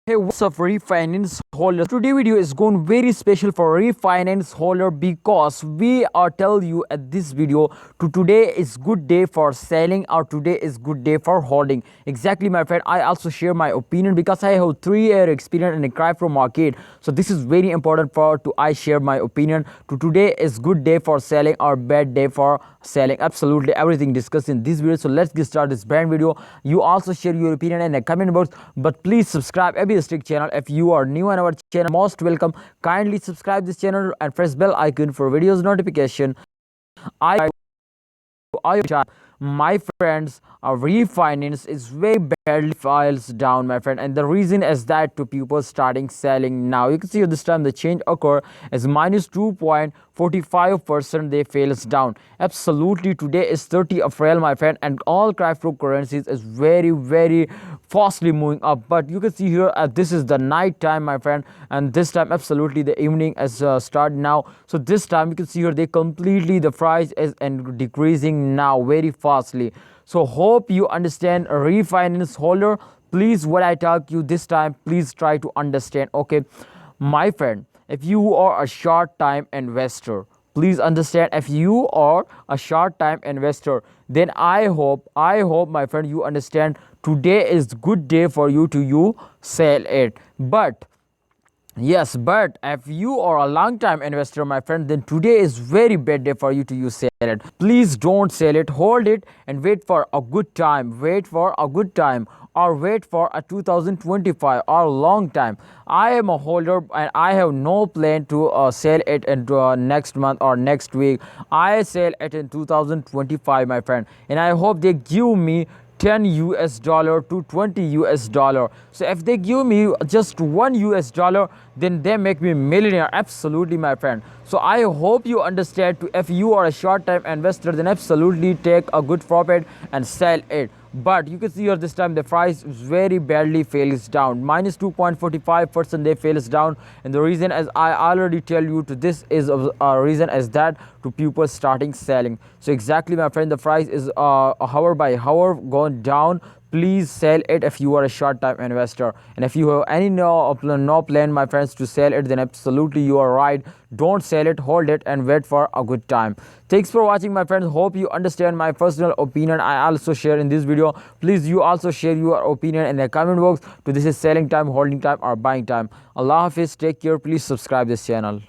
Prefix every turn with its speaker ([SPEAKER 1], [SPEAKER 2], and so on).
[SPEAKER 1] Hey, what's up, refinance holder? Today video is going very special for refinance holder because we are tell you at this video to today is good day for selling or today is good day for holding. Exactly, my friend. I also share my opinion because I have 3 year experience in the crypto market. So this is very important for to I share my opinion to today is good day for selling or bad day for selling. Absolutely everything discussed in this video. So let's get started this brand video. You also share your opinion in the comment box, but please subscribe every stick channel. If you are new on our channel, most welcome. Kindly subscribe this channel and press bell icon for videos notification. I my friends, refinance is very badly files down, my friend, and the reason is that to people starting selling now. You can see this time the change occur as minus 2.45% they fails down. Absolutely, today is 30 April, my friend, and all cryptocurrencies is very fastly moving up. But you can see here this is the night time, my friend, and this time absolutely the evening has started now. So this time you can see here they completely the price is and decreasing now very fastly. So hope you understand, refinance holder. Please, what I talk you this time, please try to understand. Okay, my friend, if you are a short time investor, please understand. If you are a short time investor, then I hope my friend you understand today is good day for you to you sell it. But yes, but if you are a long time investor, my friend, then today is very bad day for you to use sell it. Please don't sell it, hold it and wait for a good time. Wait for a good time or wait for a 2025 or long time. I am a holder and I have no plan to sell it into next month or next week. I sell it in 2025, my friend, and I hope they give me $10 to $20. So if they give me just $1, then they make me millionaire. Absolutely, my friend. So I hope you understand to if you are a short time investor, then absolutely take a good profit and sell it. But you can see here this time the price very badly fails down, minus 2.45% they fails down, and the reason, as I already tell you, to this is a reason as that to people starting selling. So exactly, my friend, the price is hour by hour going down. Please sell it if you are a short time investor, and if you have any no plan, my friends, to sell it, then absolutely you are right. Don't sell it, hold it and wait for a good time. Thanks for watching, my friends. Hope you understand my personal opinion I also share in this video. Please you also share your opinion in the comment box to this is selling time, holding time or buying time. Allah Hafiz, take care. Please subscribe this channel.